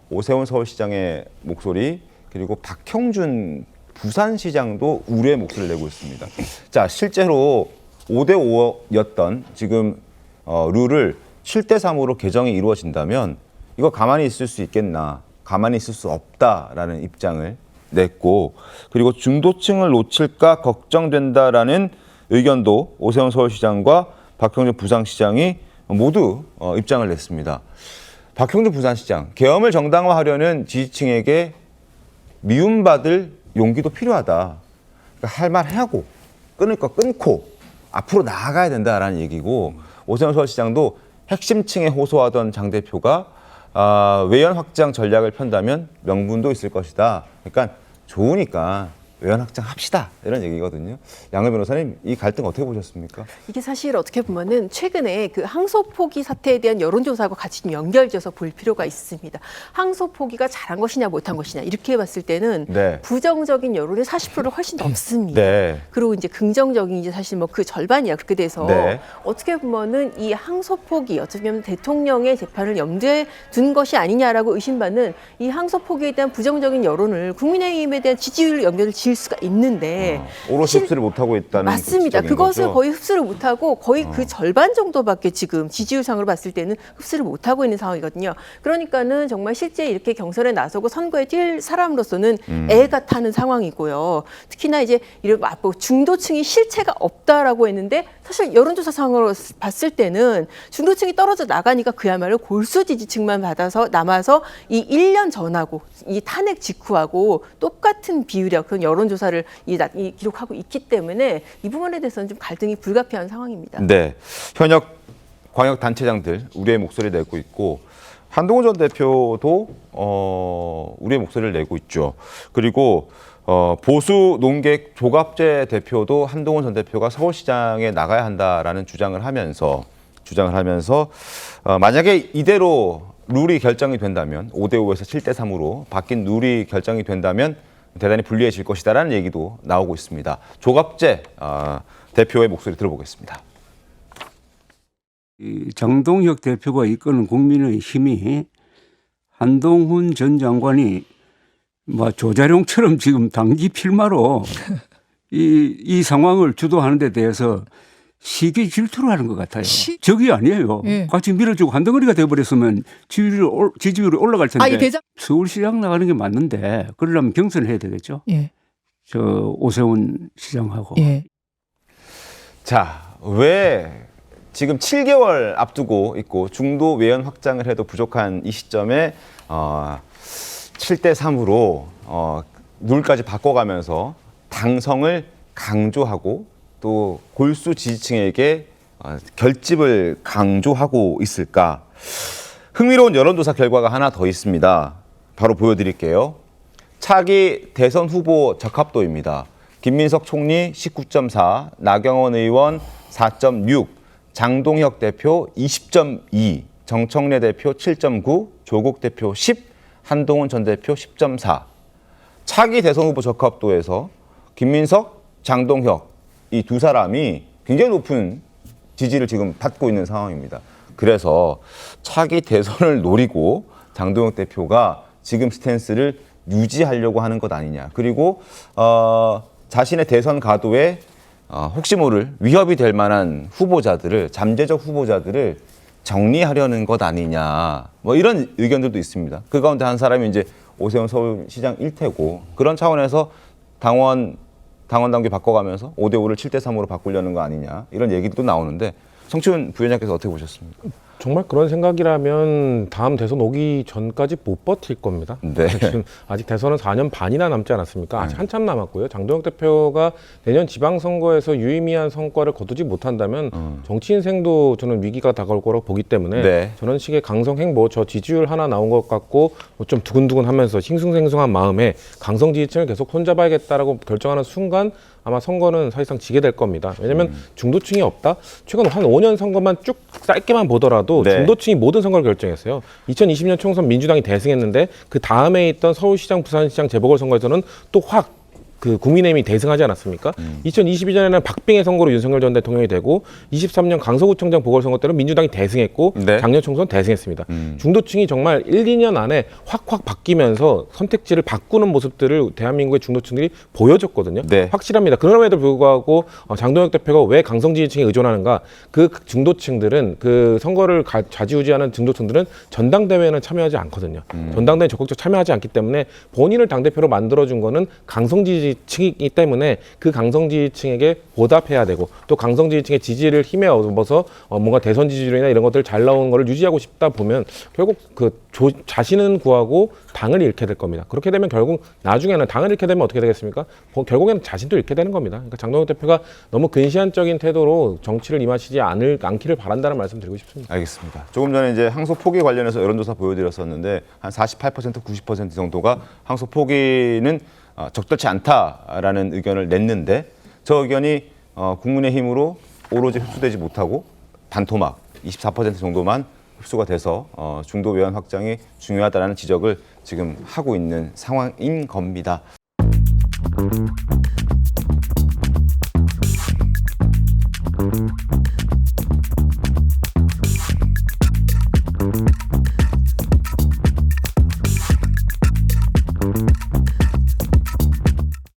오세훈 서울시장의 목소리 그리고 박형준 부산시장도 우려의 목소리를 내고 있습니다. 자, 실제로 5대5였던 지금 룰을 7대3으로 개정이 이루어진다면 이거 가만히 있을 수 있겠나, 가만히 있을 수 없다라는 입장을 냈고, 그리고 중도층을 놓칠까 걱정된다라는 의견도 오세훈 서울시장과 박형준 부산시장이 모두 입장을 냈습니다. 박형준 부산시장, 계엄을 정당화하려는 지지층에게 미움받을 용기도 필요하다. 그러니까 할 말 하고 끊을 거 끊고 앞으로 나아가야 된다라는 얘기고, 오세훈 서울시장도 핵심층에 호소하던 장 대표가 외연 확장 전략을 편다면 명분도 있을 것이다. 그러니까 좋으니까 외연 확장 합시다. 이런 얘기거든요. 양호 변호사님, 이 갈등 어떻게 보셨습니까? 이게 사실 어떻게 보면은 최근에 그 항소 포기 사태에 대한 여론조사하고 같이 좀 연결져서 볼 필요가 있습니다. 항소 포기가 잘한 것이냐 못한 것이냐 이렇게 봤을 때는 네. 부정적인 여론이 40%를 훨씬 넘습니다. 네. 그리고 이제 긍정적인 이제 사실 뭐 그 절반이야 그렇게 돼서 네. 어떻게 보면은 이 항소 포기 어떻게 보면 대통령의 재판을 염두에 둔 것이 아니냐라고 의심받는 이 항소 포기에 대한 부정적인 여론을 국민의힘에 대한 지지율 연결을 지을 수가 있는데 오롯이 흡수를 못하고 있다는 맞습니다. 지적인 그것을 거죠? 거의 흡수를 못하고 거의 그 절반 정도밖에 지금 지지율상으로 봤을 때는 흡수를 못하고 있는 상황이거든요. 그러니까는 정말 실제 이렇게 경선에 나서고 선거에 뛸 사람으로서는 애가 타는 상황이고요. 특히나 이제 이런 중도층이 실체가 없다라고 했는데 사실 여론조사상으로 봤을 때는 중도층이 떨어져 나가니까 그야말로 골수 지지층만 남아서 이 1년 전하고 이 탄핵 직후하고 똑같은 비율이야. 그런 여론조사를 기록하고 있기 때문에 이 부분에 대해서는 좀 갈등이 불가피한 상황입니다. 네, 현역 광역 단체장들 우리의 목소리를 내고 있고, 한동훈 전 대표도 우리의 목소리를 내고 있죠. 그리고 보수 농객 조갑재 대표도 한동훈 전 대표가 서울시장에 나가야 한다라는 주장을 하면서 만약에 이대로 룰이 결정이 된다면 5대5에서 7대3으로 바뀐 룰이 결정이 된다면 대단히 불리해질 것이다라는 얘기도 나오고 있습니다. 조갑재 대표의 목소리 들어보겠습니다. 장동혁 대표가 이끄는 국민의 힘이 한동훈 전 장관이 조자룡처럼 지금 당기 필마로 이 상황을 주도하는 데 대해서 시기 질투를 하는 것 같아요. 적이 아니에요. 예. 같이 밀어주고 한 덩어리가 돼버렸으면 지지율이 올라갈 텐데. 대장. 서울시장 나가는 게 맞는데 그러려면 경선을 해야 되겠죠. 예. 오세훈 시장하고. 예. 자, 왜 지금 7개월 앞두고 있고 중도 외연 확장을 해도 부족한 이 시점에 7대3으로 룰까지 바꿔가면서 당성을 강조하고 또 골수 지지층에게 결집을 강조하고 있을까? 흥미로운 여론조사 결과가 하나 더 있습니다. 바로 보여드릴게요. 차기 대선 후보 적합도입니다. 김민석 총리 19.4, 나경원 의원 4.6, 장동혁 대표 20.2, 정청래 대표 7.9, 조국 대표 10, 한동훈 전 대표 10.4. 차기 대선 후보 적합도에서 김민석, 장동혁 이 두 사람이 굉장히 높은 지지를 지금 받고 있는 상황입니다. 그래서 차기 대선을 노리고 장동혁 대표가 지금 스탠스를 유지하려고 하는 것 아니냐. 그리고 자신의 대선 가도에 혹시 모를 위협이 될 만한 후보자들을, 잠재적 후보자들을 정리하려는 것 아니냐. 뭐 이런 의견들도 있습니다. 그 가운데 한 사람이 이제 오세훈 서울시장 일태고, 그런 차원에서 당원 당규 바꿔가면서 5대5를 7대3으로 바꾸려는 거 아니냐. 이런 얘기도 나오는데, 성춘 부위원장께서 어떻게 보셨습니까? 정말 그런 생각이라면 다음 대선 오기 전까지 못 버틸 겁니다. 네. 지금 아직 대선은 4년 반이나 남지 않았습니까? 아직 한참 남았고요. 장동혁 대표가 내년 지방선거에서 유의미한 성과를 거두지 못한다면 정치 인생도 저는 위기가 다가올 거라고 보기 때문에 네. 저런 식의 강성 행보, 저 지지율 하나 나온 것 같고 좀 두근두근하면서 싱숭생숭한 마음에 강성 지지층을 계속 손잡아야겠다라고 결정하는 순간 아마 선거는 사실상 지게 될 겁니다. 왜냐하면 중도층이 없다? 최근 한 5년 선거만 쭉 짧게만 보더라도 네. 중도층이 모든 선거를 결정했어요. 2020년 총선 민주당이 대승했는데 그 다음에 있던 서울시장, 부산시장, 재보궐선거에서는 또 확 그 국민의힘이 대승하지 않았습니까? 2022년에는 박빙의 선거로 윤석열 전 대통령이 되고 23년 강서구청장 보궐선거 때는 민주당이 대승했고 네. 작년 총선 대승했습니다. 중도층이 정말 1, 2년 안에 확확 바뀌면서 선택지를 바꾸는 모습들을 대한민국의 중도층들이 보여줬거든요. 네. 확실합니다. 그럼에도 불구하고 장동혁 대표가 왜 강성 지지층에 의존하는가? 그 중도층들은 그 선거를 좌지우지하는 중도층들은 전당대회에는 참여하지 않거든요. 전당대회 적극적으로 참여하지 않기 때문에 본인을 당대표로 만들어준 거는 강성 지지층이기 때문에 그 강성 지지층에게 보답해야 되고 또 강성 지지층의 지지를 힘에 얻어서 뭔가 대선 지지율이나 이런 것들 잘 나오는 거를 유지하고 싶다 보면 결국 그 자신은 구하고 당을 잃게 될 겁니다. 그렇게 되면 결국 나중에는 당을 잃게 되면 어떻게 되겠습니까? 결국에는 자신도 잃게 되는 겁니다. 그러니까 장동혁 대표가 너무 근시안적인 태도로 정치를 임하시지 않기를 바란다는 말씀 드리고 싶습니다. 알겠습니다. 조금 전에 이제 항소 포기 관련해서 여론조사 보여드렸었는데 한 48% 90% 정도가 항소 포기는 적절치 않다라는 의견을 냈는데 저 의견이 국민의힘으로 오로지 흡수되지 못하고 반토막 24% 정도만 흡수가 돼서 중도 외연 확장이 중요하다는 지적을 지금 하고 있는 상황인 겁니다.